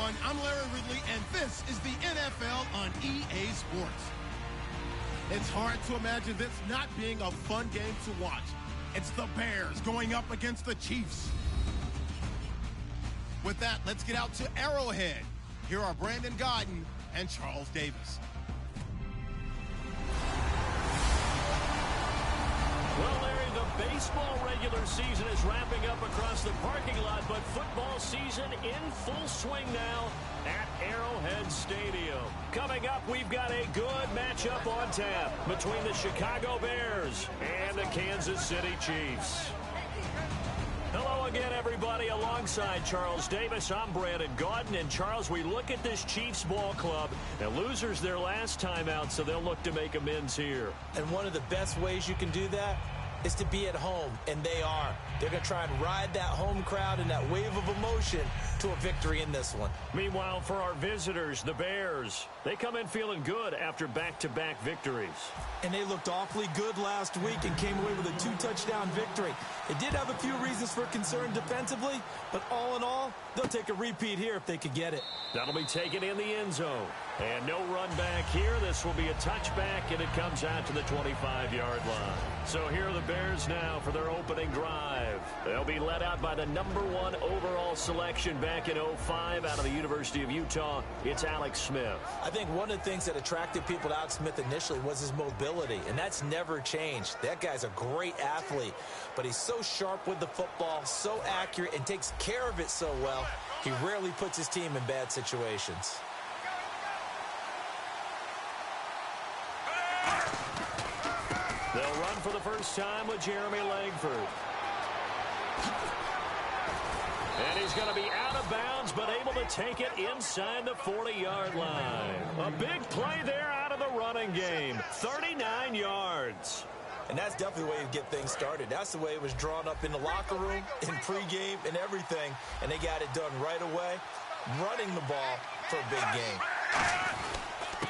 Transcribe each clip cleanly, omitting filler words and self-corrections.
everyone. I'm Larry Ridley, and this is the NFL on EA Sports. It's hard to imagine this not being a fun game to watch. It's the Bears going up against the Chiefs. With that, let's get out to Arrowhead. Here are Brandon Gaudin and Charles Davis. Well, Larry, the baseball regular season is wrapping up across the parking lot, but football season in full swing now at Arrowhead Stadium. Coming up, we've got a good matchup on tap between the Chicago Bears and the Kansas City Chiefs. Hello again, everybody. Alongside Charles Davis, I'm Brandon Gaudin. And, Charles, we look at this Chiefs ball club, and losers their last time out, so they'll look to make amends here. And one of the best ways you can do that is to be at home, and they are. They're going to try and ride that home crowd and that wave of emotion to a victory in this one. Meanwhile, for our visitors, the Bears, they come in feeling good after back-to-back victories. And they looked awfully good last week and came away with a 2-touchdown victory. They did have a few reasons for concern defensively, but all in all, they'll take a repeat here if they could get it. That'll be taken in the end zone. And no run back here. This will be a touchback, and it comes out to the 25-yard line. So here are the Bears now for their opening drive. They'll be led out by the #1 overall selection back in 2005 out of the University of Utah. It's Alex Smith. I think one of the things that attracted people to Alex Smith initially was his mobility, and that's never changed. That guy's a great athlete, but he's so sharp with the football, so accurate, and takes care of it so well, he rarely puts his team in bad situations. They'll run for the first time with Jeremy Langford. And he's going to be out of bounds, but able to take it inside the 40-yard line. A big play there out of the running game. 39 yards. And that's definitely the way to get things started. That's the way it was drawn up in the locker room, in pregame, and everything. And they got it done right away, running the ball for a big game.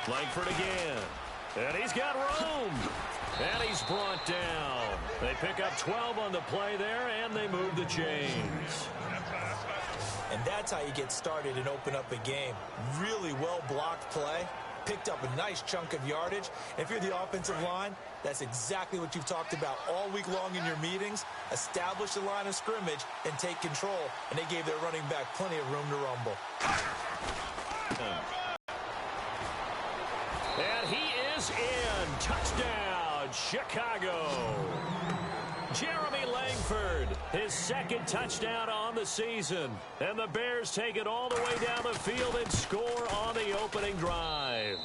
Langford again. And he's got room. And he's brought down. They pick up 12 on the play there, and they move the chains. And that's how you get started and open up a game. Really well-blocked play. Picked up a nice chunk of yardage. If you're the offensive line, that's exactly what you've talked about all week long in your meetings. Establish the line of scrimmage and take control. And they gave their running back plenty of room to rumble. And he is in. Touchdown, Chicago. Jeremy Langford, his second touchdown on the season. And the Bears take it all the way down the field and score on the opening drive.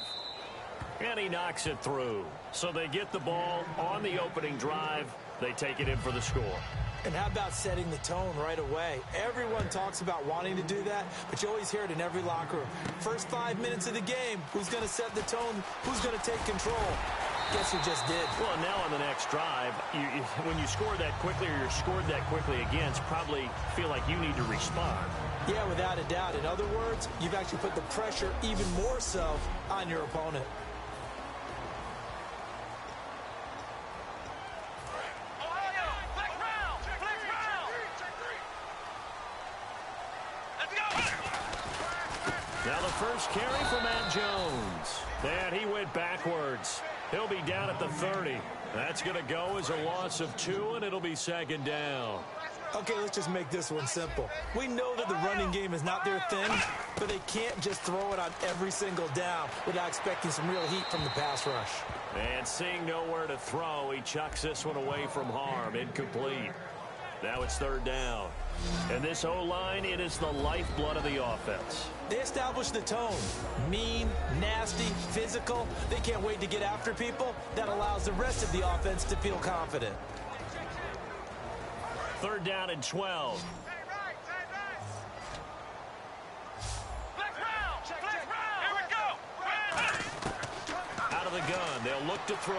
And he knocks it through. So they get the ball on the opening drive. They take it in for the score. And how about setting the tone right away? Everyone talks about wanting to do that, but you always hear it in every locker room. First 5 minutes of the game, who's going to set the tone? Who's going to take control? Guess who just did? Well, now on the next drive, when you score that quickly or you're scored that quickly again, it's probably feel like you need to respond. Yeah, without a doubt. In other words, you've actually put the pressure even more so on your opponent. Now the first carry for Matt Jones. And he went backwards. He'll be down at the 30. That's going to go as a loss of 2, and it'll be second down. Okay, let's just make this one simple. We know that the running game is not their thing, but they can't just throw it on every single down without expecting some real heat from the pass rush. And seeing nowhere to throw, he chucks this one away from harm. Incomplete. Now it's third down. And this O-line, it is the lifeblood of the offense. They establish the tone. Mean, nasty, physical. They can't wait to get after people. That allows the rest of the offense to feel confident. Third down and 12. Out of the gun, they'll look to throw.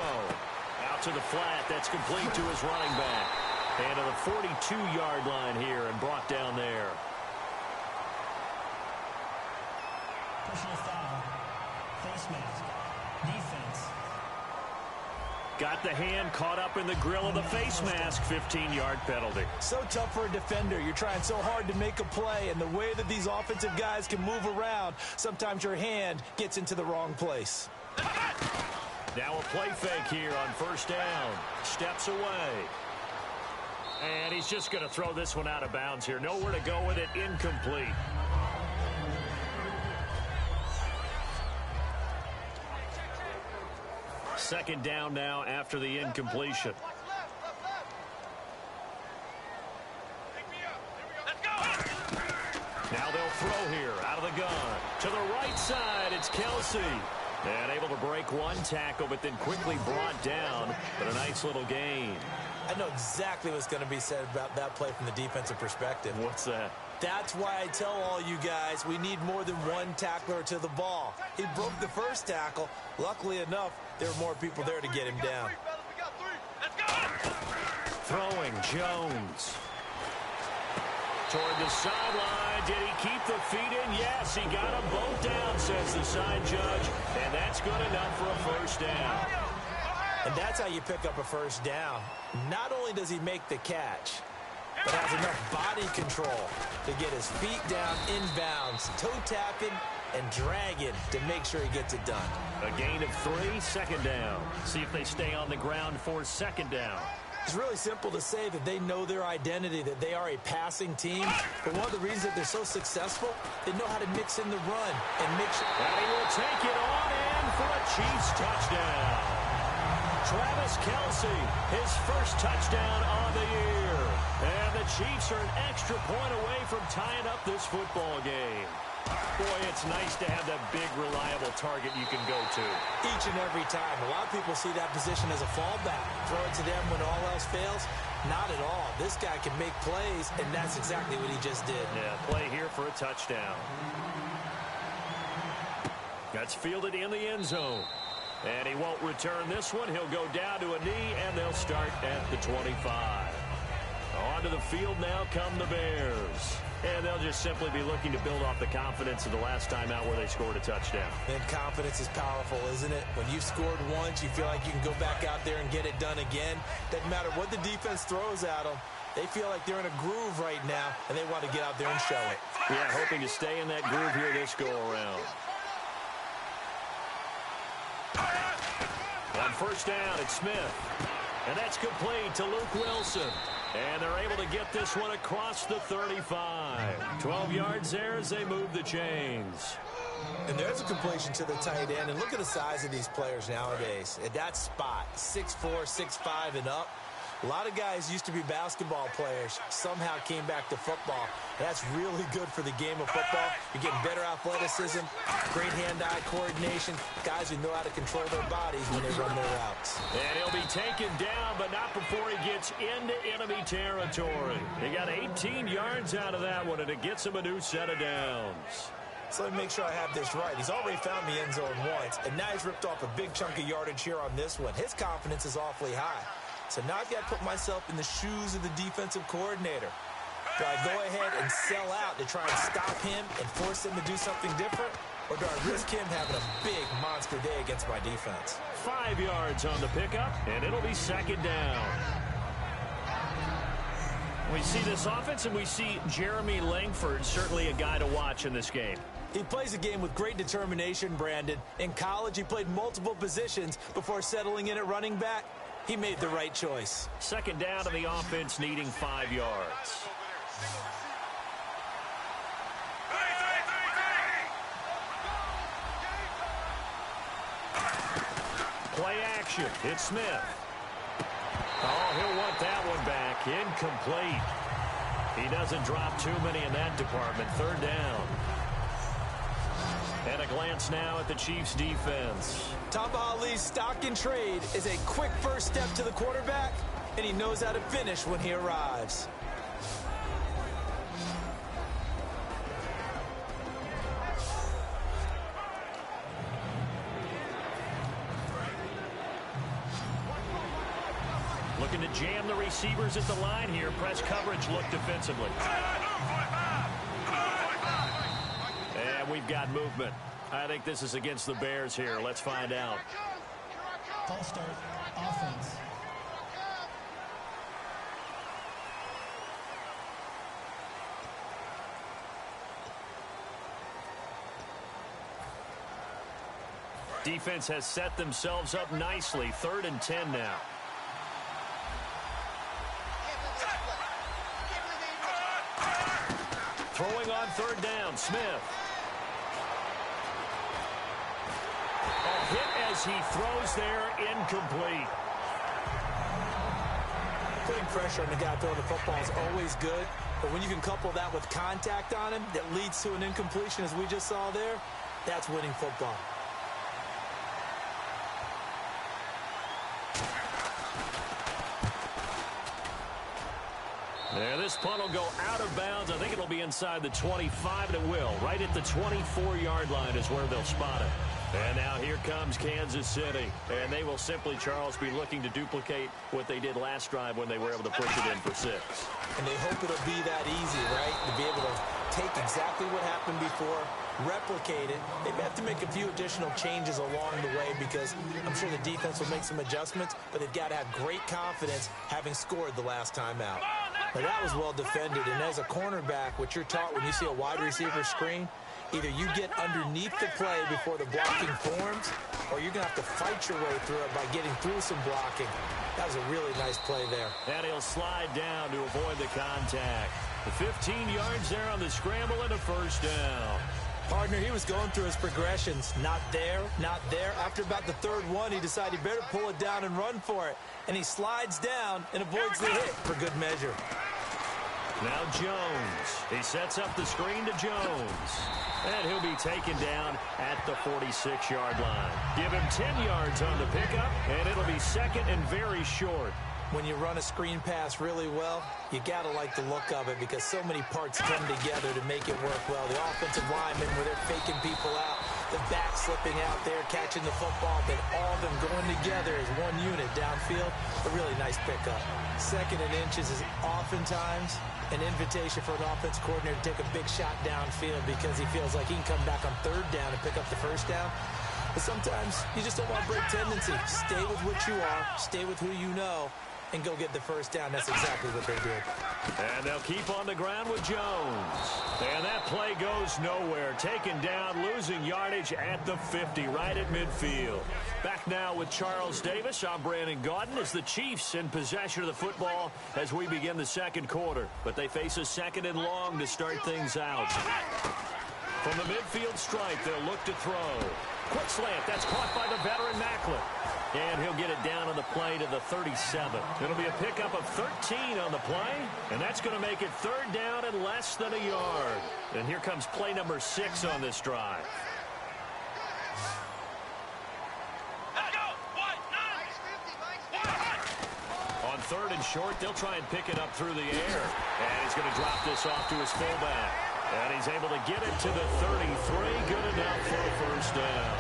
Out to the flat, that's complete to his running back. And to the 42-yard line here and brought down there. Personal foul. Face mask. Defense. Got the hand caught up in the grill of the face mask. 15-yard penalty. So tough for a defender. You're trying so hard to make a play, and the way that these offensive guys can move around, sometimes your hand gets into the wrong place. Now a play fake here on first down. Steps away. And he's just going to throw this one out of bounds here. Nowhere to go with it. Incomplete. Second down now after the incompletion. Now they'll throw here out of the gun. To the right side, it's Kelsey. And able to break one tackle, but then quickly brought down. But a nice little gain. I know exactly what's going to be said about that play from the defensive perspective. What's that? That's why I tell all you guys we need more than one tackler to the ball. He broke the first tackle. Luckily enough, there were more people there to get him down. Throwing Jones. Toward the sideline. Did he keep the feet in? Yes, he got them both down, says the side judge. And that's good enough for a first down. And that's how you pick up a first down. Not only does he make the catch, but has enough body control to get his feet down inbounds, toe tapping and dragging to make sure he gets it done. A gain of 3, second down. See if they stay on the ground for second down. It's really simple to say that they know their identity, that they are a passing team. But one of the reasons that they're so successful, they know how to mix in the run and make sure. And he will take it on in for a Chiefs touchdown. Travis Kelce, his first touchdown on the year. And the Chiefs are an extra point away from tying up this football game. Boy, it's nice to have that big, reliable target you can go to. Each and every time. A lot of people see that position as a fallback. Throw it to them when all else fails. Not at all. This guy can make plays, and that's exactly what he just did. Yeah, play here for a touchdown. That's fielded in the end zone. And he won't return this one. He'll go down to a knee, and they'll start at the 25. Onto the field now come the Bears. And they'll just simply be looking to build off the confidence of the last time out where they scored a touchdown. And confidence is powerful, isn't it? When you've scored once, you feel like you can go back out there and get it done again. Doesn't matter what the defense throws at them. They feel like they're in a groove right now, and they want to get out there and show it. Yeah, hoping to stay in that groove here this go-around. On first down, it's Smith. And that's complete to Luke Wilson. And they're able to get this one across the 35. 12 yards there as they move the chains. And there's a completion to the tight end. And look at the size of these players nowadays. At that spot, 6'4", 6'5", and up. A lot of guys used to be basketball players, somehow came back to football. That's really good for the game of football. You're getting better athleticism, great hand-eye coordination, guys who know how to control their bodies when they run their routes. And he'll be taken down, but not before he gets into enemy territory. He got 18 yards out of that one, and it gets him a new set of downs. So let me make sure I have this right. He's already found the end zone once, and now he's ripped off a big chunk of yardage here on this one. His confidence is awfully high. So now I've got to put myself in the shoes of the defensive coordinator. Do I go ahead and sell out to try and stop him and force him to do something different? Or do I risk him having a big monster day against my defense? 5 yards on the pickup, and it'll be second down. We see this offense, and we see Jeremy Langford, certainly a guy to watch in this game. He plays a game with great determination, Brandon. In college, he played multiple positions before settling in at running back. He made the right choice. Second down, and the offense needing 5 yards. Play action. It's Smith. Oh, he'll want that one back. Incomplete. He doesn't drop too many in that department. Third down. And a glance now at the Chiefs' defense. Tamba Hali's stock in trade is a quick first step to the quarterback, and he knows how to finish when he arrives. Looking to jam the receivers at the line here. Press coverage look defensively. And we've got movement. I think this is against the Bears here. Let's find out. False start, offense. Defense has set themselves up nicely. 3rd and 10 now. Throwing on 3rd down, Smith. A hit as he throws there, incomplete. Putting pressure on the guy throwing the football is always good, but when you can couple that with contact on him that leads to an incompletion, as we just saw there, that's winning football. There, this punt will go out of bounds. I think it'll be inside the 25, and it will. Right at the 24-yard line is where they'll spot it. And now here comes Kansas City. And they will simply, Charles, be looking to duplicate what they did last drive when they were able to push it in for 6. And they hope it'll be that easy, right? To be able to take exactly what happened before, replicate it. They may have to make a few additional changes along the way because I'm sure the defense will make some adjustments, but they've got to have great confidence having scored the last time out. Now, that was well defended, and as a cornerback, what you're taught when you see a wide receiver screen, either you get underneath the play before the blocking forms, or you're going to have to fight your way through it by getting through some blocking. That was a really nice play there. And he'll slide down to avoid the contact. The 15 yards there on the scramble and a 1st down. Partner, he was going through his progressions. Not there, not there. After about the 3rd one, he decided he better pull it down and run for it. And he slides down and avoids the hit for good measure. Now Jones. He sets up the screen to Jones. And he'll be taken down at the 46-yard line. Give him 10 yards on the pickup, and it'll be 2nd and very short. When you run a screen pass really well, you got to like the look of it because so many parts come together to make it work well. The offensive linemen where they're faking people out, the back slipping out there, catching the football, then all of them going together as one unit downfield. A really nice pickup. 2nd and inches is oftentimes an invitation for an offense coordinator to take a big shot downfield because he feels like he can come back on 3rd down and pick up the 1st down. But sometimes you just don't want to break tendency. Stay with what you are, stay with who you know, and go get the 1st down. That's exactly what they did. And they'll keep on the ground with Jones. And that play goes nowhere. Taken down, losing yardage at the 50, right at midfield. Back now with Charles Davis. I'm Brandon Gaudin as the Chiefs in possession of the football as we begin the 2nd quarter. But they face a 2nd and long to start things out. From the midfield stripe, they'll look to throw. Quick slant. That's caught by the veteran Macklin. And he'll get it down on the play to the 37. It'll be a pickup of 13 on the play, and that's going to make it 3rd down and less than a yard. And here comes play number 6 on this drive. On 3rd and short, they'll try and pick it up through the air. And he's going to drop this off to his fullback. And he's able to get it to the 33. Good enough for a 1st down.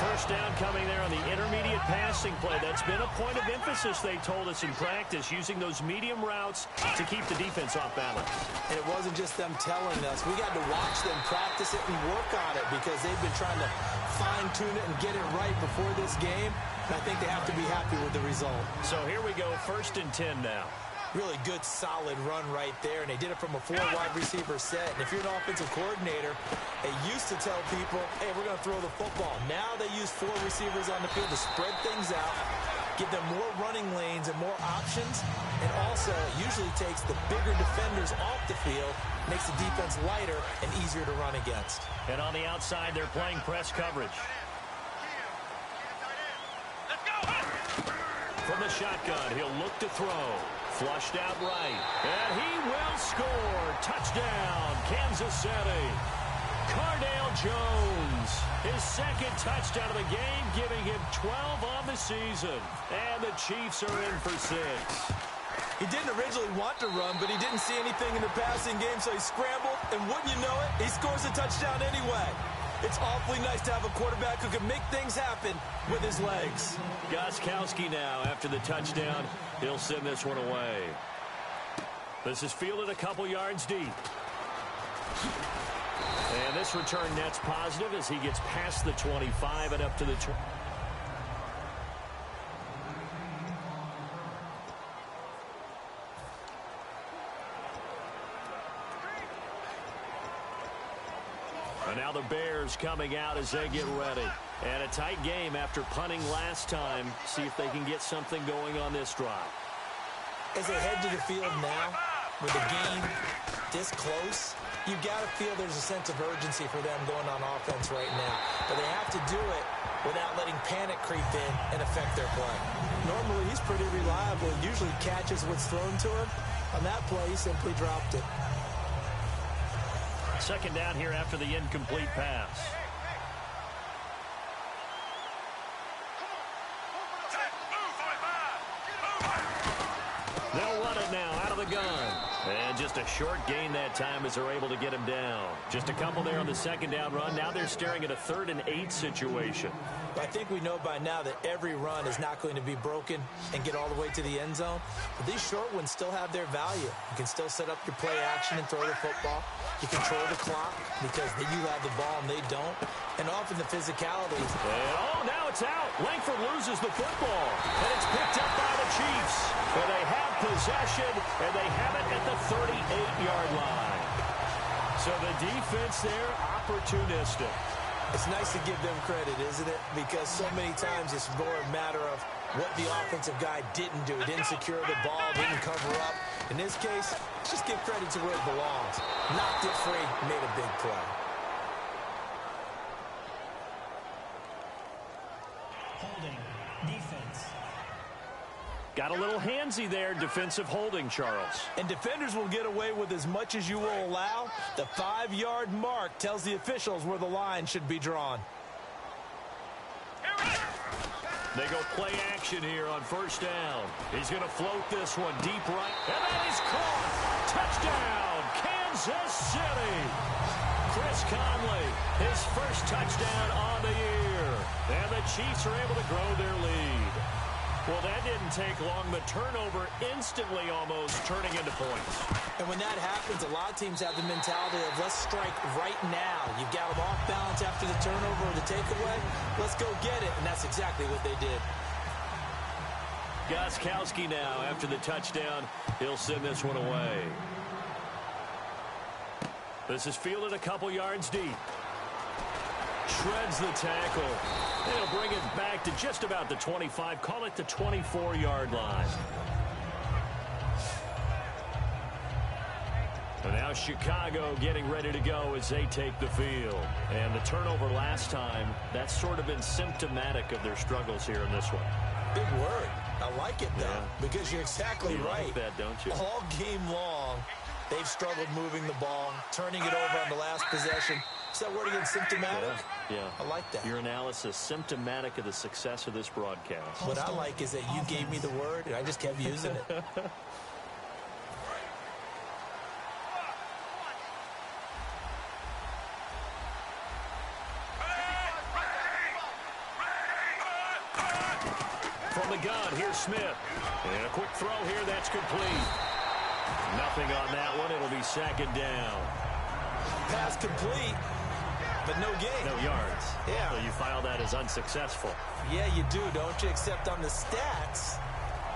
1st down coming there on the intermediate passing play. That's been a point of emphasis, they told us in practice, using those medium routes to keep the defense off balance. And it wasn't just them telling us. We got to watch them practice it and work on it because they've been trying to fine-tune it and get it right before this game. And I think they have to be happy with the result. So here we go, 1st and 10 now. Really good, solid run right there, and they did it from a 4-wide receiver set. And if you're an offensive coordinator, they used to tell people, hey, we're going to throw the football. Now they use 4 receivers on the field to spread things out, give them more running lanes and more options, and also usually takes the bigger defenders off the field, makes the defense lighter and easier to run against. And on the outside, they're playing press coverage. From the shotgun, he'll look to throw. Flushed out right. And he will score. Touchdown, Kansas City. Cardale Jones, his 2nd touchdown of the game, giving him 12 on the season. And the Chiefs are in for 6. He didn't originally want to run, but he didn't see anything in the passing game, so he scrambled. And wouldn't you know it, he scores a touchdown anyway. It's awfully nice to have a quarterback who can make things happen with his legs. Gostkowski now, after the touchdown, he'll send this one away. This is fielded a couple yards deep. And this return net's positive as he gets past the 25 and up to the 20. And now the Bears coming out as they get ready. And a tight game after punting last time. See if they can get something going on this drive. As they head to the field now, with the game this close, you've got to feel there's a sense of urgency for them going on offense right now. But they have to do it without letting panic creep in and affect their play. Normally, he's pretty reliable and usually catches what's thrown to him. On that play, he simply dropped it. Second down here after the incomplete pass. They'll run it now out of the gun. And just a short gain that time as they're able to get him down. Just a couple there on the second down run. Now they're staring at a 3rd and 8 situation. I think we know by now that every run is not going to be broken and get all the way to the end zone. But these short ones still have their value. You can still set up your play action and throw the football. You control the clock because you have the ball and they don't. And often the physicality. And now it's out. Langford loses the football. And it's picked up by the Chiefs. But they have possession, and they have it at the 38-yard line. So the defense there, opportunistic. It's nice to give them credit, isn't it? Because so many times it's more a matter of what the offensive guy didn't do. Didn't secure the ball, didn't cover up. In this case, just give credit to where it belongs. Knocked it free, made a big play. Holding. Defense. Got a little handsy there, defensive holding, Charles. And defenders will get away with as much as you will allow. The 5-yard mark tells the officials where the line should be drawn. They go play action here on first down. He's going to float this one deep right. And that is caught. Touchdown, Kansas City. Chris Conley, his first touchdown on the year. And the Chiefs are able to grow their lead. Well, that didn't take long. The turnover instantly almost turning into points. And when that happens, a lot of teams have the mentality of let's strike right now. You've got them off balance after the turnover or the takeaway. Let's go get it. And that's exactly what they did. Gostkowski now after the touchdown. He'll send this one away. This is fielded a couple yards deep. Shreds the tackle. They'll bring it back to just about the 25. Call it the 24-yard line. And now Chicago getting ready to go as they take the field. And the turnover last time, that's sort of been symptomatic of their struggles here in this one. Big word. I like it, though, because you're exactly right. You like that, don't you? All game long, they've struggled moving the ball, turning it over on the last possession. Is that word again, symptomatic? Yeah. I like that. Your analysis, symptomatic of the success of this broadcast. What I like is that you gave me the word, and I just kept using it. From the gun, here's Smith. And a quick throw here, that's complete. Nothing on that one. It'll be second down. Pass complete, but no gain. No yards. Yeah. So you file that as unsuccessful. Yeah, you do, don't you? Except on the stats,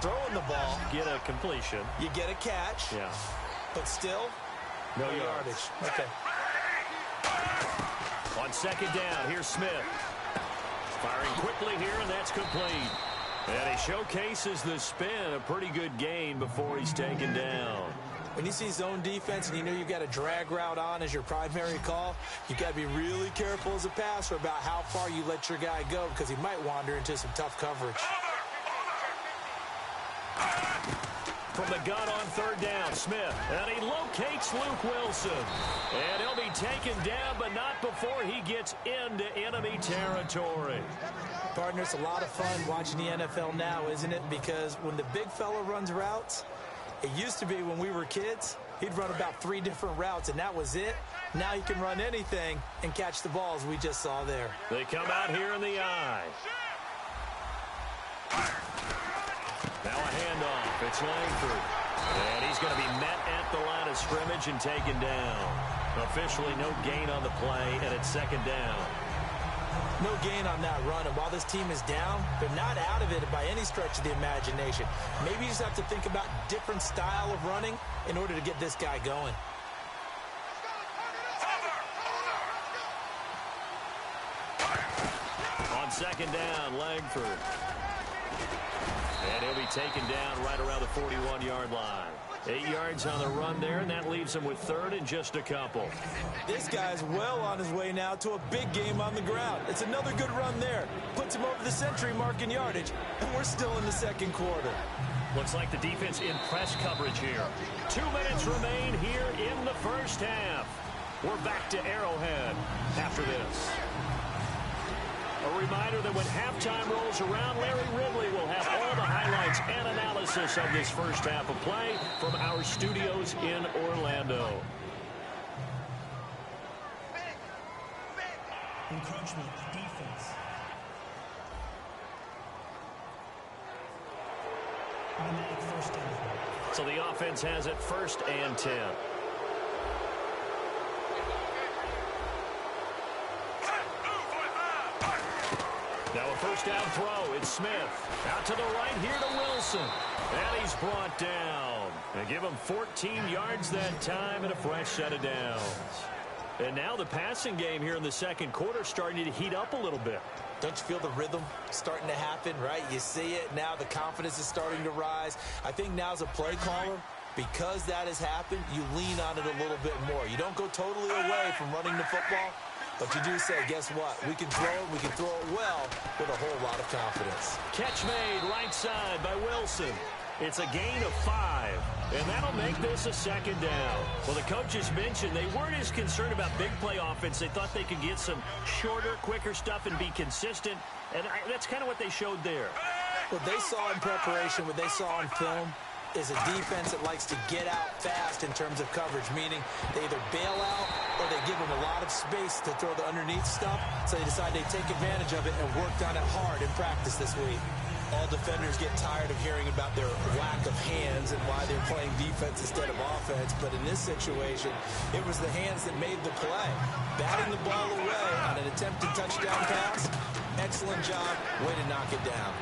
throwing the ball. Get a completion. You get a catch. Yeah. But still, no yardage. Okay. On second down, here's Smith. Firing quickly here, and that's complete. And he showcases the spin, a pretty good gain before he's taken down. When you see zone defense and you know you've got a drag route on as your primary call, you've got to be really careful as a passer about how far you let your guy go because he might wander into some tough coverage. From the gun on third down, Smith. And he locates Luke Wilson. And he'll be taken down, but not before he gets into enemy territory. Partner, it's a lot of fun watching the NFL now, isn't it? Because when the big fella runs routes, it used to be when we were kids, he'd run about 3 different routes, and that was it. Now he can run anything and catch the balls we just saw there. They come out here in the eye. Now a handoff. It's Langford. And he's going to be met at the line of scrimmage and taken down. Officially no gain on the play, and it's second down. No gain on that run, and while this team is down, they're not out of it by any stretch of the imagination. Maybe you just have to think about different style of running in order to get this guy going. second down, Langford. And he'll be taken down right around the 41-yard line. 8 yards on the run there, and that leaves him with third and just a couple. This guy's well on his way now to a big game on the ground. It's another good run there. Puts him over the century mark in yardage, and we're still in the second quarter. Looks like the defense in press coverage here. 2 minutes remain here in the first half. We're back to Arrowhead after this. A reminder that when halftime rolls around, Larry Ridley will have all the highlights and analysis of this first half of play from our studios in Orlando. Encroachment, defense. Automatic first down. So the offense has it 1st and 10. Now a first down throw. It's Smith. Out to the right here to Wilson. And he's brought down. They give him 14 yards that time and a fresh set of downs. And now the passing game here in the second quarter starting to heat up a little bit. Don't you feel the rhythm starting to happen, right? You see it now. The confidence is starting to rise. I think now as a play caller, because that has happened, you lean on it a little bit more. You don't go totally away from running the football, but you do say, guess what? We can throw it. We can throw it well with a whole lot of confidence. Catch made right side by Wilson. It's a gain of 5, and that'll make this a second down. Well, the coaches mentioned they weren't as concerned about big play offense. They thought they could get some shorter, quicker stuff and be consistent, and that's kind of what they showed there. What they saw in preparation, what they saw on film, is a defense that likes to get out fast in terms of coverage, meaning they either bail out or they give them a lot of space to throw the underneath stuff, so they decide they take advantage of it and worked on it hard in practice this week. All defenders get tired of hearing about their lack of hands and why they're playing defense instead of offense. But in this situation, it was the hands that made the play. Batting the ball away on an attempted touchdown pass. Excellent job. Way to knock it down.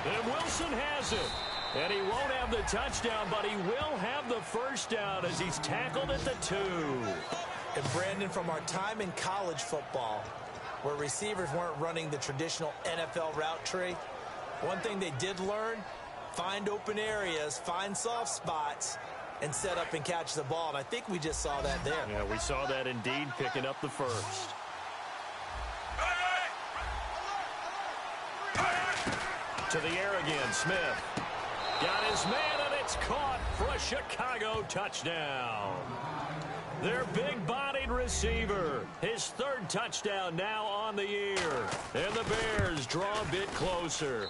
And Wilson has it. And he won't have the touchdown, but he will have the first down as he's tackled at the 2. And Brandon, from our time in college football, where receivers weren't running the traditional NFL route tree, one thing they did learn, find open areas, find soft spots, and set up and catch the ball. And I think we just saw that there. Yeah, we saw that indeed, picking up the first. To the air again, Smith. Got his man, and it's caught for a Chicago touchdown. Their big-bodied receiver. His 3rd touchdown now on the year. And the Bears draw a bit closer.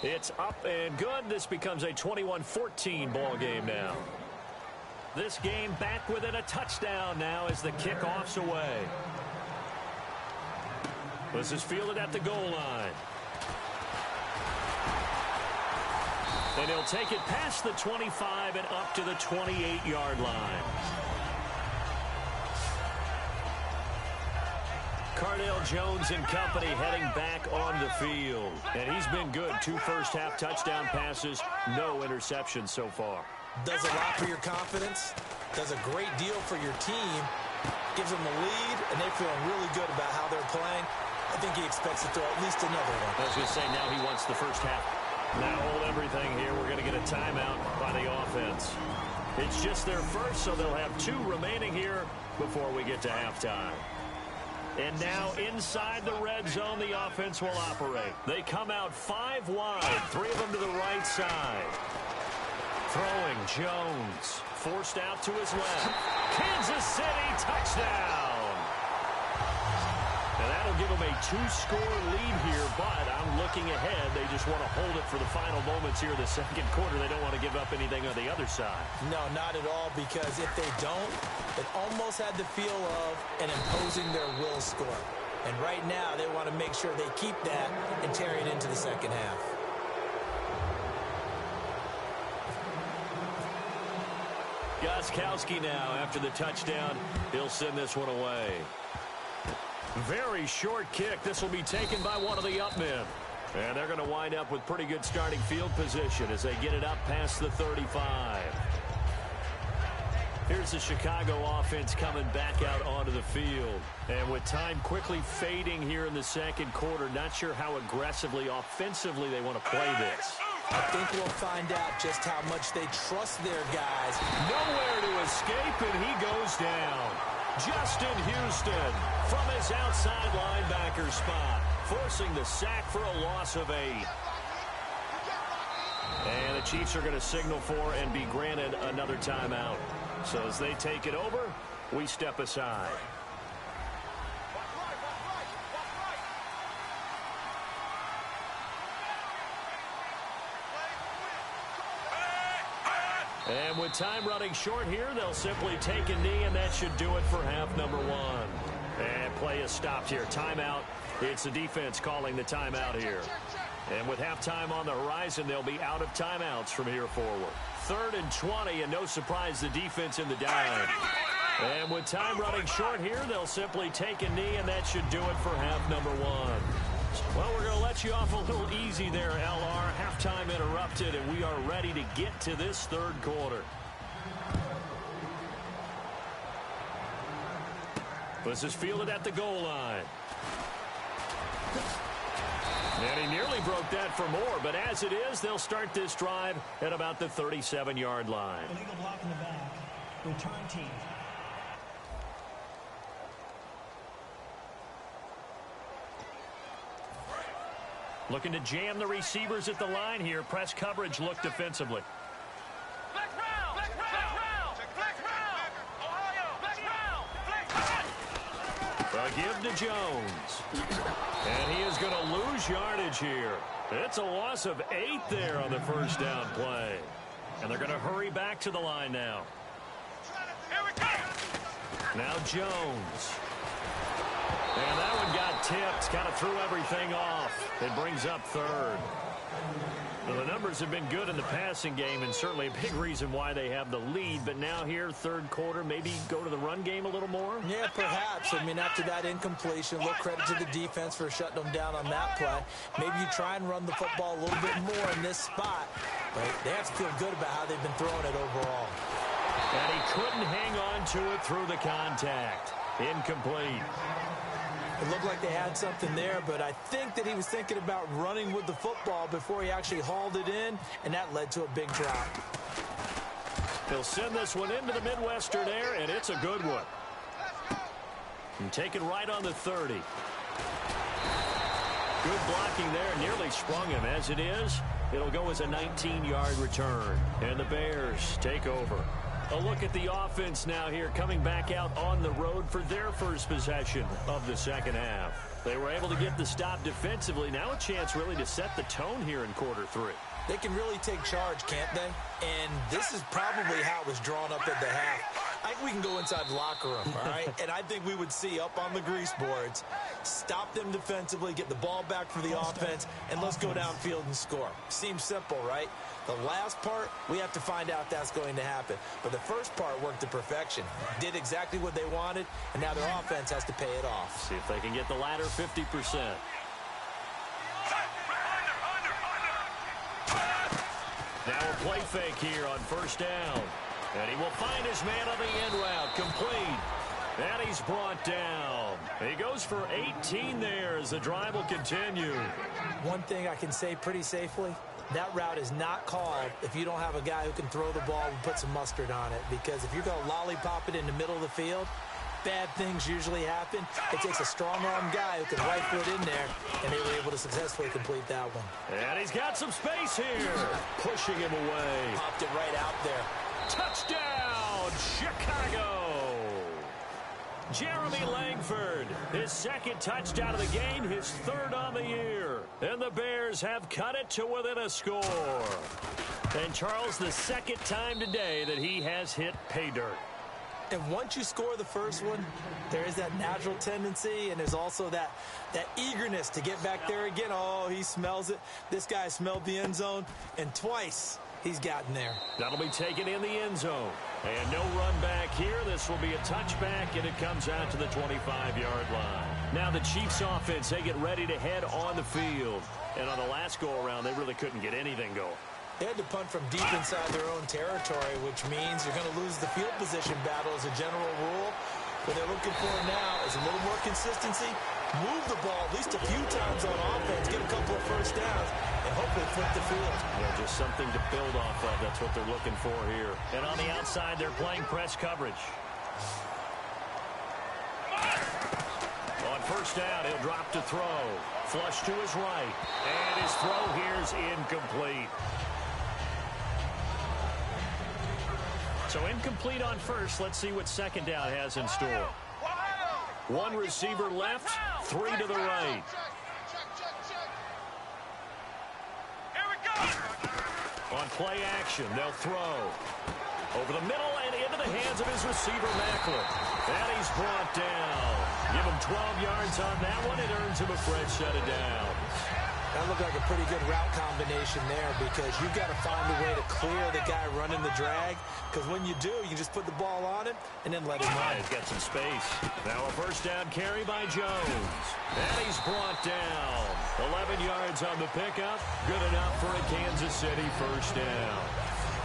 It's up and good. This becomes a 21-14 ball game now. This game back within a touchdown now as the kickoff's away. This is fielded at the goal line. And he'll take it past the 25 and up to the 28-yard line. Cardale Jones and company heading back on the field. And he's been good. 2 first-half touchdown passes, no interceptions so far. Does a lot for your confidence. Does a great deal for your team. Gives them the lead, and they're feeling really good about how they're playing. I think he expects to throw at least another one. I was going to say, now he wants the first half. Now hold everything here. We're going to get a timeout by the offense. It's just their first, so they'll have 2 remaining here before we get to halftime. And now inside the red zone, the offense will operate. They come out 5 wide, 3 of them to the right side. Throwing Jones, forced out to his left. Kansas City touchdown. And that'll give them a 2-score lead here, but I'm looking ahead. They just want to hold it for the final moments here in the second quarter. They don't want to give up anything on the other side. No, not at all, because if they don't, it almost had the feel of an imposing their will score. And right now, they want to make sure they keep that and carry it into the second half. Gostkowski now, after the touchdown, he'll send this one away. Very short kick. This will be taken by one of the up men. And they're going to wind up with pretty good starting field position as they get it up past the 35. Here's the Chicago offense coming back out onto the field. And with time quickly fading here in the second quarter, not sure how aggressively, offensively they want to play this. I think we'll find out just how much they trust their guys. Nowhere to escape, and he goes down. Justin Houston from his outside linebacker spot, forcing the sack for a loss of 8. And the Chiefs are going to signal for and be granted another timeout. So as they take it over, we step aside. And with time running short here, they'll simply take a knee, and that should do it for half number 1. And play is stopped here. Timeout. It's the defense calling the timeout here. And with halftime on the horizon, they'll be out of timeouts from here forward. 3rd and 20, and no surprise, the defense in the dive. And with time running short here, they'll simply take a knee, and that should do it for half number 1. Well, we're going to let you off a little easy there, LR. Halftime interrupted, and we are ready to get to this third quarter. This is fielded at the goal line. And he nearly broke that for more, but as it is, they'll start this drive at about the 37-yard line. Illegal block in the back. Return team. Looking to jam the receivers at the line here. Press coverage look defensively. A give to Jones. And he is going to lose yardage here. It's a loss of 8 there on the first down play. And they're going to hurry back to the line now. Now Jones. And that one got tipped. Kind of threw everything off. It brings up 3rd. Well, the numbers have been good in the passing game, and certainly a big reason why they have the lead. But now here, third quarter, maybe go to the run game a little more? Yeah, perhaps. I mean, after that incompletion, a little credit to the defense for shutting them down on that play. Maybe you try and run the football a little bit more in this spot. But they have to feel good about how they've been throwing it overall. And he couldn't hang on to it through the contact. Incomplete. It looked like they had something there, but I think that he was thinking about running with the football before he actually hauled it in, and that led to a big drop. He'll send this one into the Midwestern air, and it's a good one. And take it right on the 30. Good blocking there, nearly sprung him. As it is, it'll go as a 19-yard return, and the Bears take over. A look at the offense now here, coming back out on the road for their first possession of the second half. They were able to get the stop defensively. Now a chance really to set the tone here in quarter 3. They can really take charge, can't they? And this is probably how it was drawn up at the half. I think we can go inside the locker room, all right? And I think we would see up on the grease boards, stop them defensively, get the ball back for the offense, and let's go downfield and score. Seems simple, right? The last part, we have to find out if that's going to happen. But the first part worked to perfection. Did exactly what they wanted, and now their offense has to pay it off. See if they can get the latter 50%. Now a play fake here on first down. And he will find his man on the end route. Complete. And he's brought down. He goes for 18 there as the drive will continue. One thing I can say pretty safely, that route is not called if you don't have a guy who can throw the ball and put some mustard on it. Because if you're going to lollipop it in the middle of the field, bad things usually happen. It takes a strong-arm guy who can right foot in there, and they were able to successfully complete that one. And he's got some space here. Pushing him away. Popped it right out there. Touchdown, Chicago. Jeremy Langford, his second touchdown of the game, his third on the year. And the Bears have cut it to within a score. And Charles, the second time today that he has hit pay dirt. And once you score the first one, there is that natural tendency, and there's also that eagerness to get back there again. Oh, he smells it. This guy smelled the end zone, and twice he's gotten there. That'll be taken in the end zone. And no run back here. This will be a touchback, and it comes out to the 25-yard line. Now the Chiefs offense, they get ready to head on the field. And on the last go-around, they really couldn't get anything going. They had to punt from deep inside their own territory, which means you're going to lose the field position battle as a general rule. What they're looking for now is a little more consistency, move the ball at least a few times on offense, get a couple of first downs, and hopefully flip the field. Yeah, just something to build off of. That's what they're looking for here. And on the outside, they're playing press coverage. On first down, he'll drop to throw. Flush to his right. And his throw here is incomplete. So incomplete on first. Let's see what second down has in store. One receiver left, three to the right. On play action, they'll throw. Over the middle and into the hands of his receiver, Macklin. And he's brought down. Give him 12 yards on that one. It earns him a fresh set of downs. That looked like a pretty good route combination there because you've got to find a way to clear the guy running the drag, because when you do, you just put the ball on him and then let him run. He's got some space. Now a first down carry by Jones. And he's brought down. 11 yards on the pickup. Good enough for a Kansas City first down.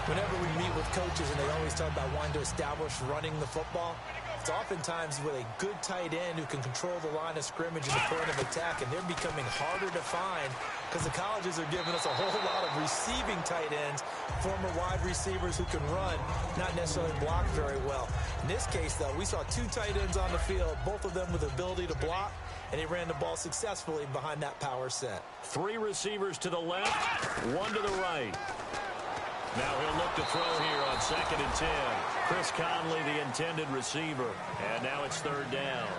Whenever we meet with coaches and they always talk about wanting to establish running the football, it's oftentimes with a good tight end who can control the line of scrimmage and the point of attack, and they're becoming harder to find because the colleges are giving us a whole lot of receiving tight ends, former wide receivers who can run, not necessarily block very well. In this case, though, we saw two tight ends on the field, both of them with the ability to block, and he ran the ball successfully behind that power set. Three receivers to the left, one to the right. Now he'll look to throw here on 2nd and 10. Chris Conley, the intended receiver. And now it's third down.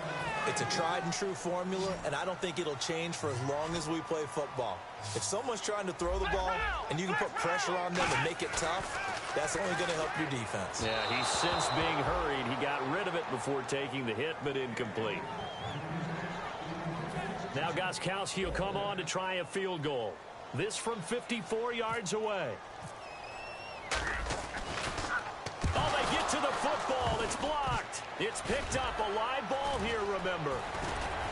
It's a tried and true formula, and I don't think it'll change for as long as we play football. If someone's trying to throw the ball and you can put pressure on them and make it tough, that's only going to help your defense. Yeah, he's since being hurried. He got rid of it before taking the hit, but incomplete. Now Gostkowski will come on to try a field goal. This from 54 yards away. Oh, they get to the football. It's blocked. It's picked up. A live ball here, remember.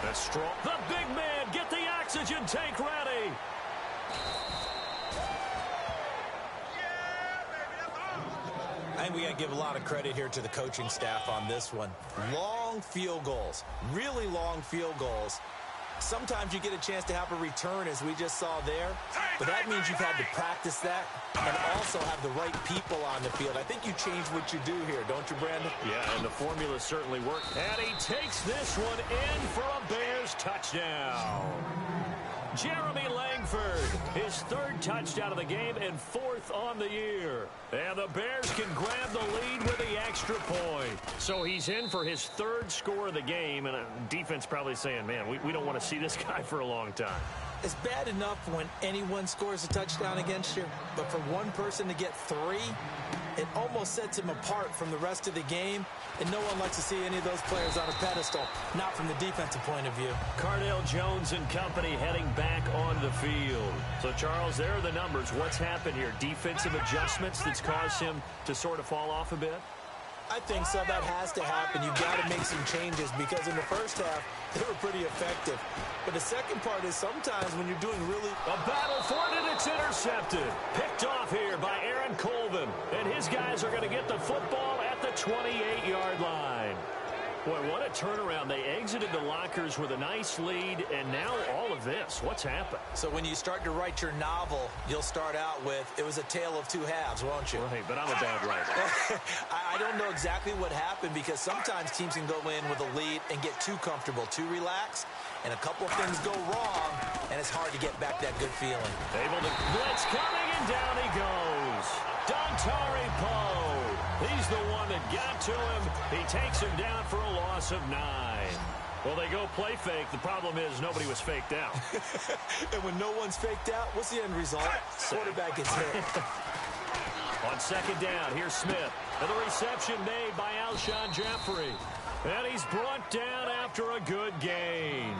That's strong. The big man, get the oxygen tank ready. I think we got to give a lot of credit here to the coaching staff on this one. Long field goals, really long field goals. Sometimes you get a chance to have a return, as we just saw there, but that means you've had to practice that and also have the right people on the field. I think you change what you do here, don't you, Brandon? Yeah, and the formula certainly worked. And he takes this one in for a Bears touchdown. Jeremy Langford, his third touchdown of the game and fourth on the year. And the Bears can grab the lead with the extra point. So he's in for his third score of the game, and defense probably saying, man, we don't want to see this guy for a long time. It's bad enough when anyone scores a touchdown against you, but for one person to get three, it almost sets him apart from the rest of the game, and no one likes to see any of those players on a pedestal, not from the defensive point of view. Cardale Jones and company heading back on the field. So, Charles, there are the numbers. What's happened here? Defensive adjustments that's caused him to sort of fall off a bit? I think so. That has to happen. You've got to make some changes because in the first half, they were pretty effective. But the second part is sometimes when you're doing really... A battle for it, and it's intercepted. Picked off here by Aaron Colvin. And his guys are going to get the football at the 28-yard line. Boy, what a turnaround. They exited the lockers with a nice lead, and now all of this. What's happened? So when you start to write your novel, you'll start out with, it was a tale of two halves, won't you? Right, but I'm a bad writer. I don't know exactly what happened because sometimes teams can go in with a lead and get too comfortable, too relaxed, and a couple of things go wrong, and it's hard to get back that good feeling. Able to blitz coming, and down he goes. Dontari Poe. He's the one that got to him. He takes him down for a loss of 9. Well, they go play fake. The problem is nobody was faked out. And when no one's faked out, what's the end result? Quarterback gets hit. On second down, here's Smith. And the reception made by Alshon Jeffrey. And he's brought down after a good gain.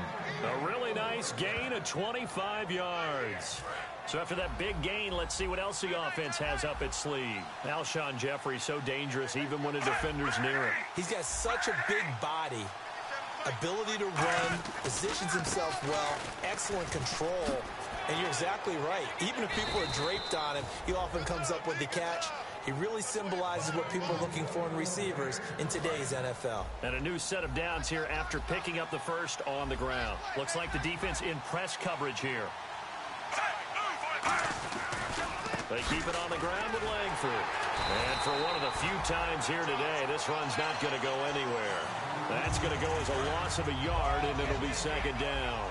A really nice gain of 25 yards. So after that big gain, let's see what else the offense has up its sleeve. Alshon Jeffrey, so dangerous even when a defender's near him. He's got such a big body, ability to run, positions himself well, excellent control, And you're exactly right. Even if people are draped on him, he often comes up with the catch. He really symbolizes what people are looking for in receivers in today's NFL. And a new set of downs here after picking up the first on the ground. Looks like the defense in press coverage here. They keep it on the ground with Langford. And for one of the few times here today, this run's not going to go anywhere. That's going to go as a loss of a yard, and it'll be second down.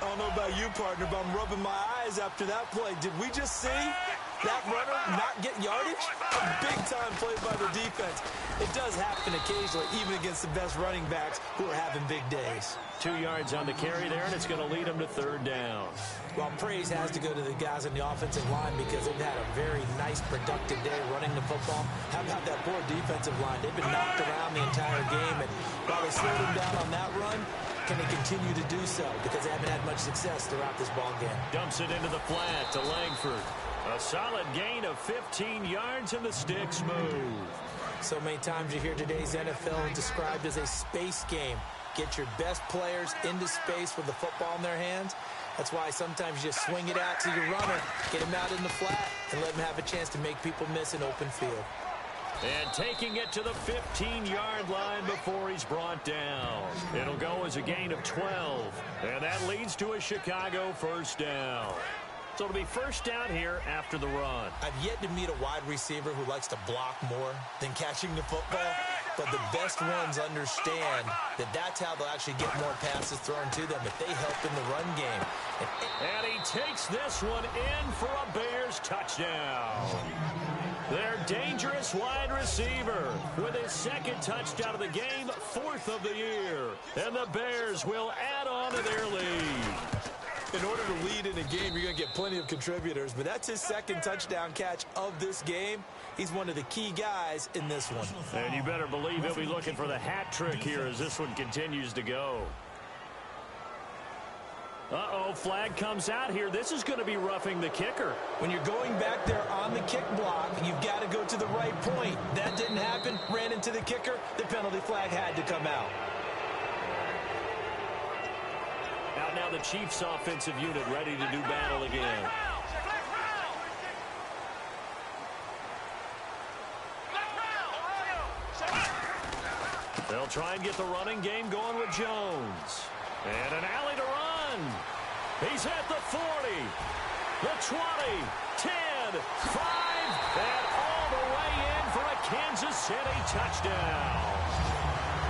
I don't know about you, partner, but I'm rubbing my eyes after that play. Did we just see that runner not get yardage? A big-time play by the defense. It does happen occasionally, even against the best running backs who are having big days. 2 yards on the carry there, and it's going to lead them to third down. Well, praise has to go to the guys on the offensive line because they've had a very nice, productive day running the football. How about that poor defensive line? They've been knocked around the entire game, and while they slowed them down on that run, can they continue to do so? Because they haven't had much success throughout this ball game. Dumps it into the flat to Langford. A solid gain of 15 yards, and the sticks move. So many times you hear today's NFL described as a space game. Get your best players into space with the football in their hands. That's why sometimes you just swing it out to your runner, get him out in the flat, and let him have a chance to make people miss an open field. And taking it to the 15-yard line before he's brought down. It'll go as a gain of 12. And that leads to a Chicago first down. So it'll be first down here after the run. I've yet to meet a wide receiver who likes to block more than catching the football. But the best ones understand that that's how they'll actually get more passes thrown to them if they help in the run game. And he takes this one in for a Bears touchdown. Their dangerous wide receiver with his second touchdown of the game, 4th of the year. And the Bears will add on to their lead. In order to lead in a game, you're going to get plenty of contributors, but that's his second touchdown catch of this game. He's one of the key guys in this one. And you better believe he'll be looking for the hat trick here as this one continues to go. Uh-oh, flag comes out here. This is going to be roughing the kicker. When you're going back there on the kick block, you've got to go to the right point. That didn't happen. Ran into the kicker. The penalty flag had to come out. Out now the Chiefs offensive unit ready to do battle again. They'll try and get the running game going with Jones. And an alley to run. He's at the 40, the 20, 10, 5, and all the way in for a Kansas City touchdown.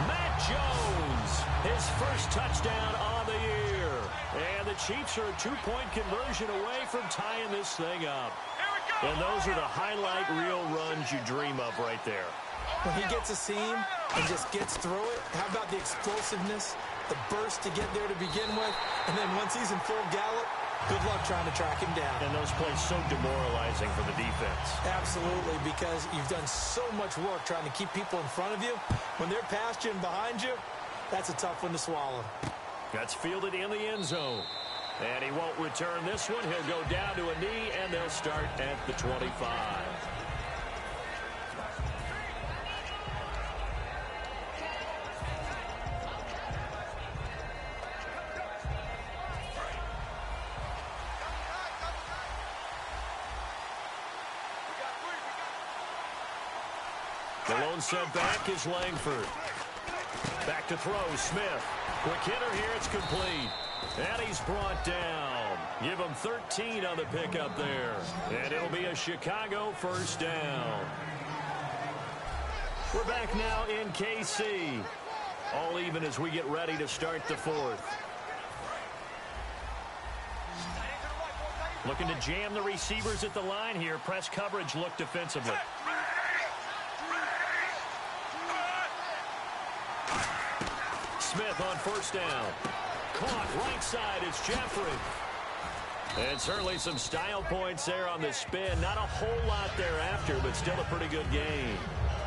Matt Jones, his first touchdown on the year. And the Chiefs are a 2-point conversion away from tying this thing up. And those are the highlight reel runs you dream of right there. When he gets a seam and just gets through it, how about the explosiveness, the burst to get there to begin with, and then once he's in full gallop, good luck trying to track him down. And those plays so demoralizing for the defense. Absolutely, because you've done so much work trying to keep people in front of you. When they're past you and behind you, that's a tough one to swallow. That's fielded in the end zone. And he won't return this one. He'll go down to a knee, and they'll start at the 25. The lone setback is Langford. Back to throw, Smith. Quick hitter here, it's complete. And he's brought down. Give him 13 on the pickup there. And it'll be a Chicago first down. We're back now in KC. All even as we get ready to start the fourth. Looking to jam the receivers at the line here. Press coverage look defensively. Smith on first down. Caught right side, it's Jeffrey. And certainly some style points there on the spin. Not a whole lot thereafter, but still a pretty good game.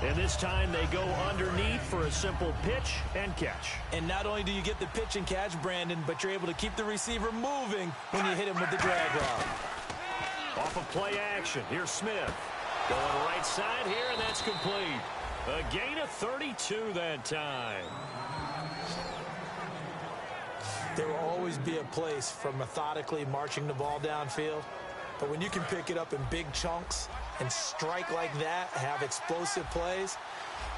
And this time they go underneath for a simple pitch and catch. And not only do you get the pitch and catch, Brandon, but you're able to keep the receiver moving when you hit him with the drag route. Off of play action, here's Smith. Going right side here, and that's complete. A gain of 32 that time. There will always be a place for methodically marching the ball downfield. But when you can pick it up in big chunks and strike like that, have explosive plays,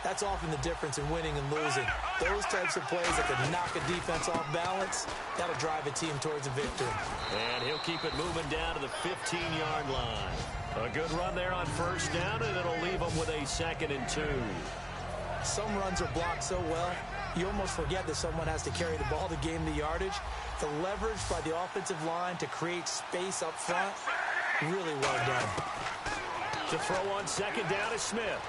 that's often the difference in winning and losing. Those types of plays that can knock a defense off balance, that'll drive a team towards a victory. And he'll keep it moving down to the 15-yard line. A good run there on first down, and it'll leave them with a 2nd and 2. Some runs are blocked so well, you almost forget that someone has to carry the ball to gain the yardage. The leverage by the offensive line to create space up front, really well done. To throw on 2nd down is Smith.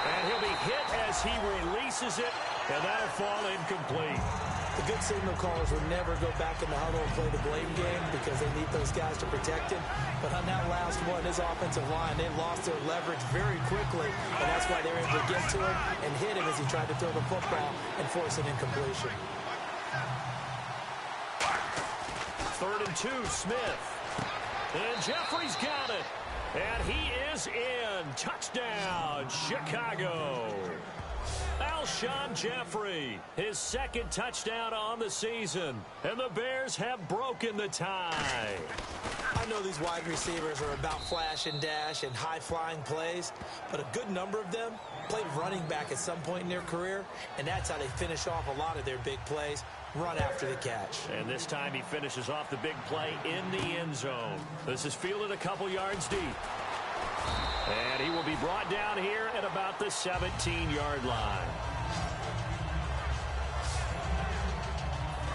And he'll be hit as he releases it, and that'll fall incomplete. The good signal callers would never go back in the huddle and play the blame game because they need those guys to protect him. But on that last one, his offensive line, they lost their leverage very quickly, and that's why they were able to get to him and hit him as he tried to throw the football and force an incompletion. 3rd and 2, Smith. And Jeffrey's got it. And he is in. Touchdown, Chicago. Alshon Jeffrey, his 2nd touchdown on the season. And the Bears have broken the tie. I know these wide receivers are about flash and dash and high-flying plays, but a good number of them played running back at some point in their career, and that's how they finish off a lot of their big plays, run after the catch. And this time he finishes off the big play in the end zone. This is fielded a couple yards deep. And he will be brought down here at about the 17-yard line.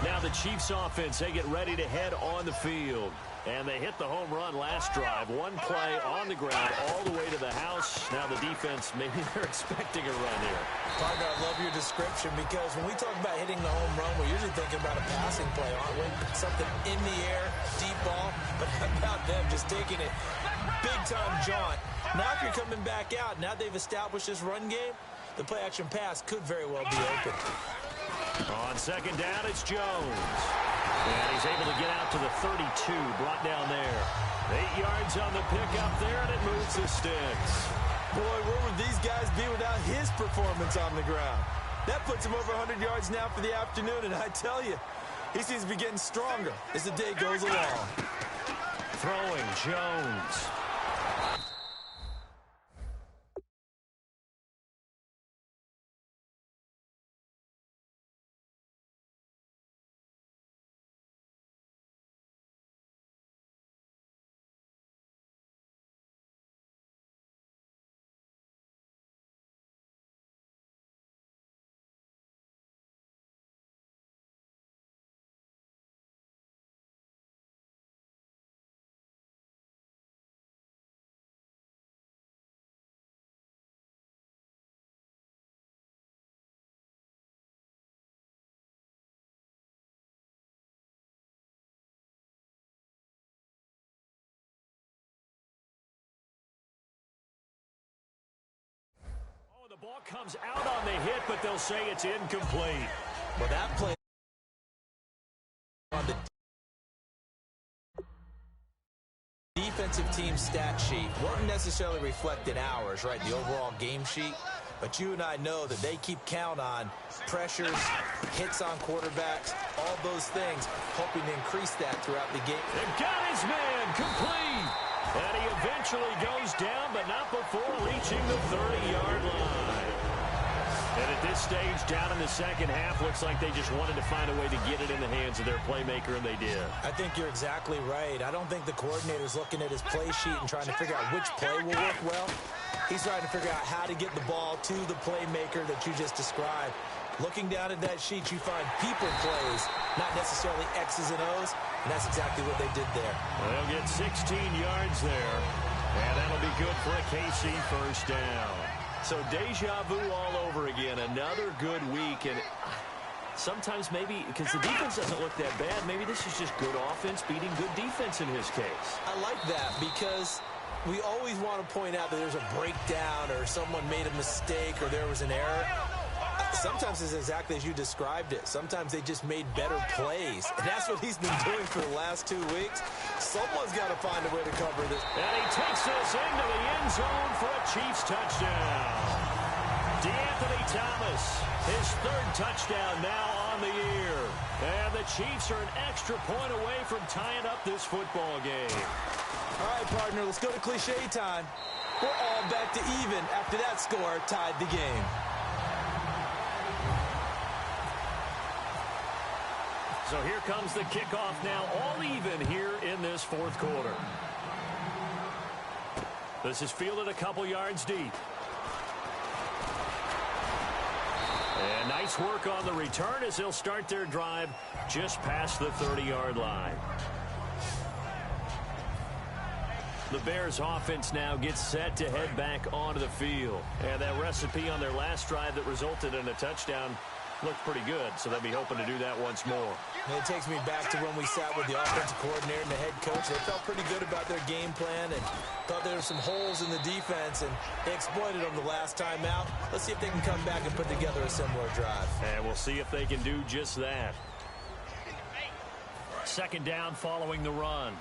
Now the Chiefs offense, they get ready to head on the field. And they hit the home run last drive. One play on the ground all the way to the house. Now the defense, maybe they're expecting a run here. Partner, I love your description because when we talk about hitting the home run, we're usually thinking about a passing play, aren't we? Something in the air, deep ball. But how about them just taking it big-time jaunt? Now if you're coming back out, now they've established this run game, the play-action pass could very well be open. On 2nd down, it's Jones. And he's able to get out to the 32, brought down there. 8 yards on the pickup there, and it moves the sticks. Boy, where would these guys be without his performance on the ground? That puts him over 100 yards now for the afternoon, and I tell you, he seems to be getting stronger as the day goes along. Throwing, Jones. The ball comes out on the hit, but they'll say it's incomplete. Well, that play on the defensive team stat sheet won't necessarily reflect in ours, right, the overall game sheet. But you and I know that they keep count on pressures, hits on quarterbacks, all those things, hoping to increase that throughout the game. They've got his man complete. And he eventually goes down, but not before reaching the 30-yard line. And at this stage, down in the second half, looks like they just wanted to find a way to get it in the hands of their playmaker, and they did. I think you're exactly right. I don't think the coordinator's looking at his play sheet and trying to figure out which play will work well. He's trying to figure out how to get the ball to the playmaker that you just described. Looking down at that sheet, you find people plays, not necessarily X's and O's, and that's exactly what they did there. They'll get 16 yards there, and that'll be good for a KC first down. So deja vu all over again, another good week, and sometimes maybe, because the defense doesn't look that bad, maybe this is just good offense beating good defense in his case. I like that because we always want to point out that there's a breakdown or someone made a mistake or there was an error. Sometimes it's exactly as you described it. Sometimes they just made better plays. And that's what he's been doing for the last 2 weeks. Someone's got to find a way to cover this. And he takes this into the end zone for a Chiefs touchdown. DeAnthony Thomas, his 3rd touchdown now on the year. And the the Chiefs are an extra point away from tying up this football game. All right, partner, let's go to cliche time. We're all back to even after that score tied the game. So here comes the kickoff now, all even here in this fourth quarter. This is fielded a couple yards deep. And nice work on the return as they'll start their drive just past the 30-yard line. The Bears offense now gets set to head back onto the field. And that recipe on their last drive that resulted in a touchdown looked pretty good, so they'll be hoping to do that once more. And it takes me back to when we sat with the offensive coordinator and the head coach. They felt pretty good about their game plan and thought there were some holes in the defense, and they exploited them the last time out. Let's see if they can come back and put together a similar drive. And we'll see if they can do just that. Second down following the run.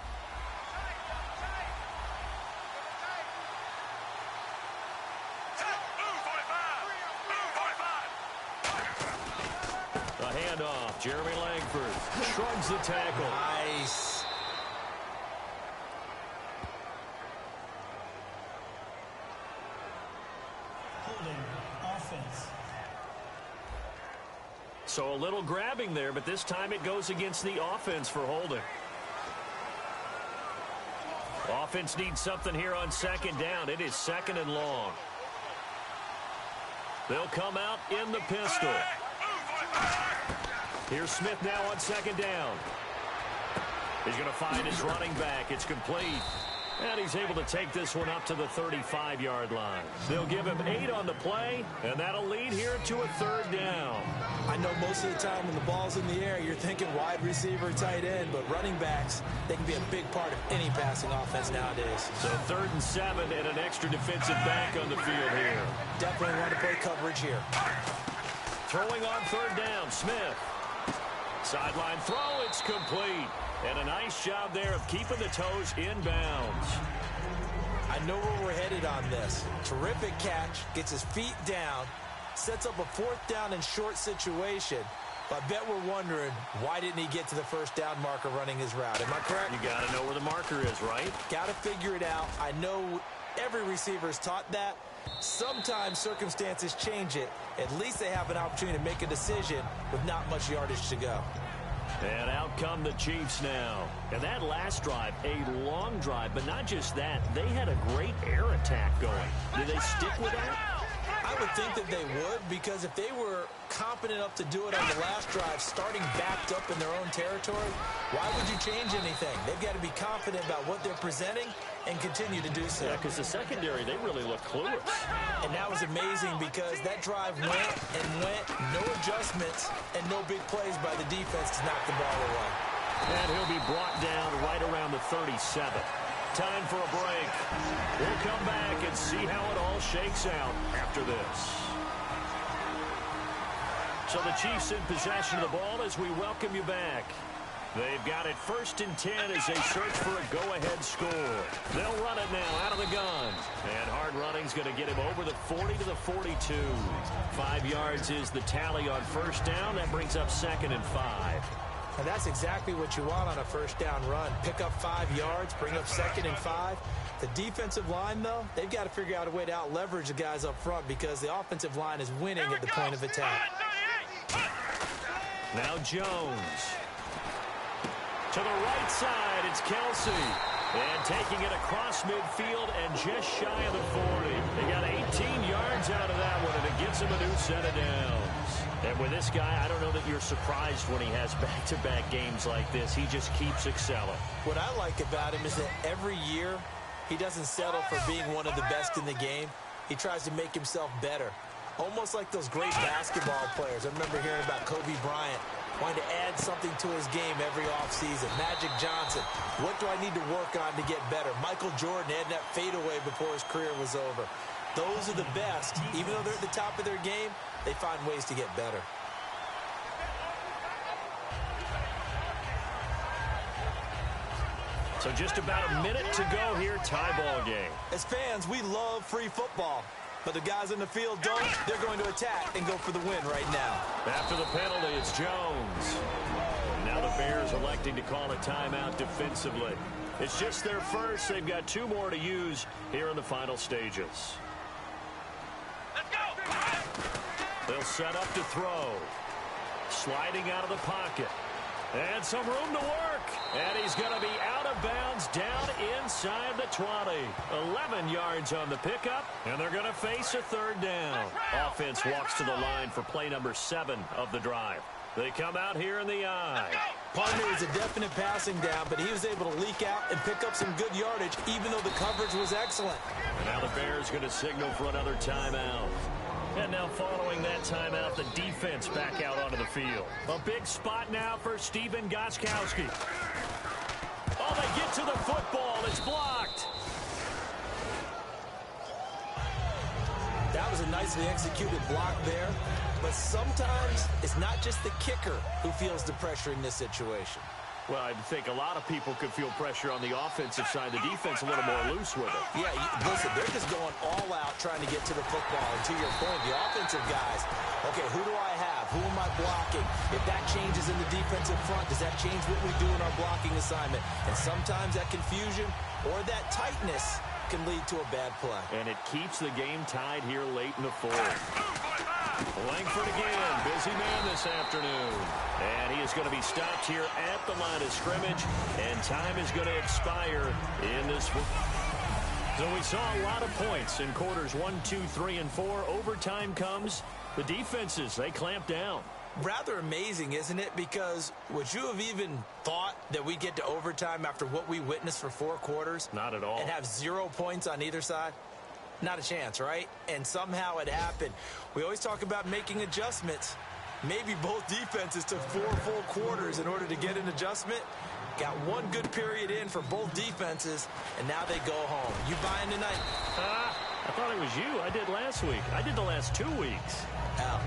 Handoff. Jeremy Langford shrugs the tackle. Nice. Holding offense. So a little grabbing there, but this time it goes against the offense for holding. Offense needs something here on second down. It is second and long. They'll come out in the pistol. Here's Smith now on second down. He's going to find his running back. It's complete. And he's able to take this one up to the 35-yard line. They'll give him 8 on the play, and that'll lead here to a third down. I know most of the time when the ball's in the air, you're thinking wide receiver, tight end, but running backs, they can be a big part of any passing offense nowadays. So 3rd and 7 and an extra defensive back on the field here. Definitely want to play coverage here. Throwing on third down, Smith. Sideline throw, it's complete. And a nice job there of keeping the toes in bounds. I know where we're headed on this. Terrific catch, gets his feet down, sets up a 4th down and short situation. But I bet we're wondering, why didn't he get to the first down marker running his route? Am I correct? You got to know where the marker is, right? Got to figure it out. I know every receiver is taught that. Sometimes circumstances change it. At least they have an opportunity to make a decision with not much yardage to go. And out come the Chiefs now. And that last drive, a long drive, but not just that. They had a great air attack going. Did they stick with that? I would think that they would, because if they were competent enough to do it on the last drive, starting backed up in their own territory, why would you change anything? They've got to be confident about what they're presenting and continue to do so. Yeah, because the secondary, they really look clueless. And that was amazing because that drive went and went, no adjustments, and no big plays by the defense to knock the ball away. And he'll be brought down right around the 37. Time for a break. We'll come back and see how it all shakes out after this. So the Chiefs in possession of the ball as we welcome you back. They've got it 1st and 10 as they search for a go-ahead score. They'll run it now out of the gun. And hard running's going to get him over the 40 to the 42. 5 yards is the tally on first down. That brings up 2nd and 5. And that's exactly what you want on a first down run. Pick up 5 yards, bring up 2nd and 5. The defensive line, though, they've got to figure out a way to out-leverage the guys up front because the offensive line is winning at the point of attack. Now Jones. To the right side, it's Kelsey. And taking it across midfield and just shy of the 40. They got 18 yards out of that one, and it gets him a new set of downs. And with this guy, I don't know that you're surprised when he has back-to-back games like this. He just keeps excelling. What I like about him is that every year he doesn't settle for being one of the best in the game. He tries to make himself better. Almost like those great basketball players. I remember hearing about Kobe Bryant wanting to add something to his game every offseason. Magic Johnson, what do I need to work on to get better? Michael Jordan had that fadeaway before his career was over. Those are the best. Even though they're at the top of their game, they find ways to get better. So just about a minute to go here, tie ball game. As fans, we love free football. But the guys in the field don't. They're going to attack and go for the win right now. After the penalty, it's Jones. Now the Bears electing to call a timeout defensively. It's just their first. They've got 2 more to use here in the final stages. Let's go! They'll set up to throw. Sliding out of the pocket. And some room to work. And he's going to be out of bounds down inside the 20. 11 yards on the pickup. And they're going to face a 3rd down. Offense walks to the line for play number 7 of the drive. They come out here in the eye. Partner is a definite passing down, but he was able to leak out and pick up some good yardage, even though the coverage was excellent. And now the Bears going to signal for another timeout. And now following that timeout, the defense back out onto the field. A big spot now for Stephen Gostkowski. Oh, they get to the football. It's blocked. That was a nicely executed block there. But sometimes it's not just the kicker who feels the pressure in this situation. Well, I think a lot of people could feel pressure on the offensive side. The defense a little more loose with it. Yeah, listen, they're just going all out trying to get to the football. And to your point, the offensive guys, okay, who do I have? Who am I blocking? If that changes in the defensive front, does that change what we do in our blocking assignment? And sometimes that confusion or that tightness can lead to a bad play. And it keeps the game tied here late in the 4th. Langford again, busy man this afternoon. And he is going to be stopped here at the line of scrimmage. And time is going to expire in this. So we saw a lot of points in quarters 1, 2, 3, and 4. Overtime comes. The defenses, they clamp down. Rather amazing, isn't it? Because would you have even thought that we'd get to overtime after what we witnessed for 4 quarters? Not at all. And have 0 points on either side? Not a chance, right? And somehow it happened. We always talk about making adjustments. Maybe both defenses took 4 full quarters in order to get an adjustment. Got 1 good period in for both defenses, and now they go home. You buying tonight? I thought it was you. I did last week. I did the last 2 weeks.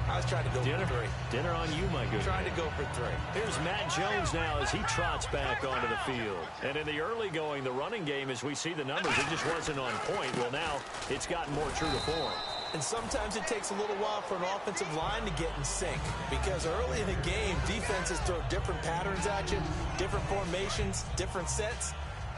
I was trying to go for 3. Dinner on you, my good Trying man. to go for 3. Here's Matt Jones now as he trots back onto the field. And in the early going, the running game, as we see the numbers, it just wasn't on point. Well, now it's gotten more true to form. And sometimes it takes a little while for an offensive line to get in sync. Because early in the game, defenses throw different patterns at you, different formations, different sets.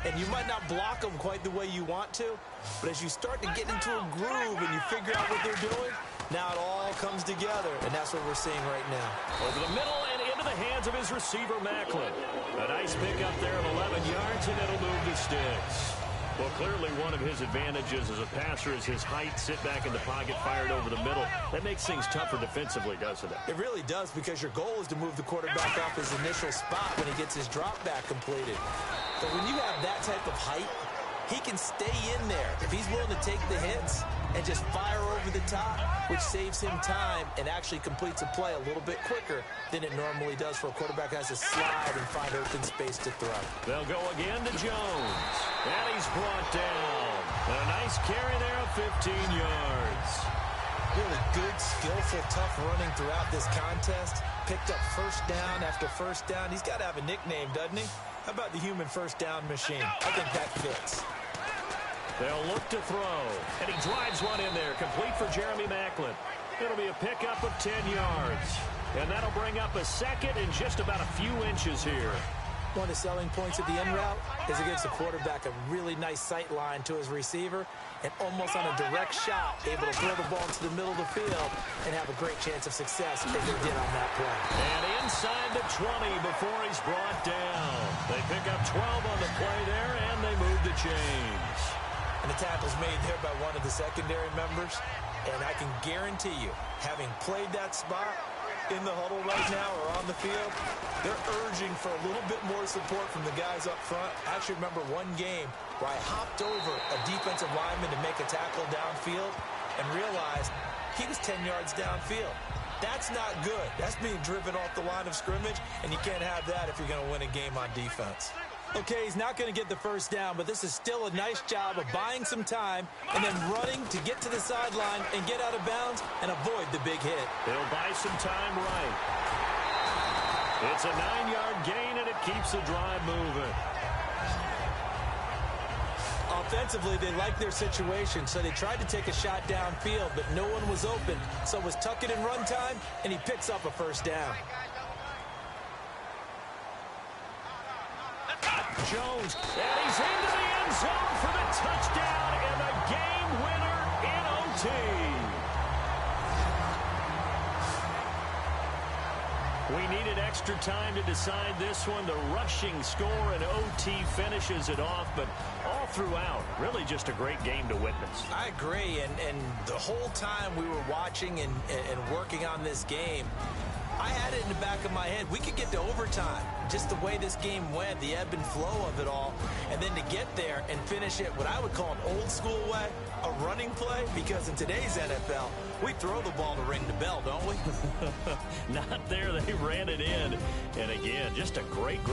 And you might not block them quite the way you want to. But as you start to get into a groove and you figure out what they're doing, now it all comes together, and that's what we're seeing right now. Over the middle and into the hands of his receiver, Macklin. A nice pickup there of 11 yards, and it'll move the sticks. Well, clearly one of his advantages as a passer is his height, sit back in the pocket, fired over the middle. That makes things tougher defensively, doesn't it? It really does, because your goal is to move the quarterback off his initial spot when he gets his drop back completed. But when you have that type of height, he can stay in there if he's willing to take the hits and just fire over the top, which saves him time and actually completes a play a little bit quicker than it normally does for a quarterback who has to slide and find open space to throw. They'll go again to Jones. And he's brought down. And a nice carry there of 15 yards. Really good, skillful, tough running throughout this contest. Picked up first down after first down. He's got to have a nickname, doesn't he? How about the human first down machine? I think that fits. They'll look to throw. And he drives one in there, complete for Jeremy Macklin. It'll be a pickup of 10 yards. And that'll bring up a second and just about a few inches here. One of the selling points of the in route is it gives the quarterback a really nice sight line to his receiver and almost on a direct shot able to throw the ball to the middle of the field and have a great chance of success as they did on that play. And inside the 20 before he's brought down. They pick up 12 on the play there, and they move the chains. And the tackle's made there by one of the secondary members. And I can guarantee you, having played that spot in the huddle right now or on the field, they're urging for a little bit more support from the guys up front. I actually remember one game where I hopped over a defensive lineman to make a tackle downfield and realized he was 10 yards downfield. That's not good. That's being driven off the line of scrimmage, and you can't have that if you're going to win a game on defense. Okay, he's not going to get the first down, but this is still a nice job of buying some time and then running to get to the sideline and get out of bounds and avoid the big hit. They'll buy some time right. It's a 9-yard gain, and it keeps the drive moving. Offensively, they liked their situation, so they tried to take a shot downfield, but no one was open. So it was tuck it and run time, and he picks up a first down. Jones, and he's into the end zone for the touchdown and the game winner in OT. We needed extra time to decide this one. The rushing score and OT finishes it off, but all throughout, really just a great game to witness. I agree, and the whole time we were watching and working on this game, I had it in the back of my head. We could get to overtime. Just the way this game went, the ebb and flow of it all. And then to get there and finish it what I would call an old school way, a running play, because in today's NFL, we throw the ball to ring the bell, don't we? Not there. They ran it in. And again, just a great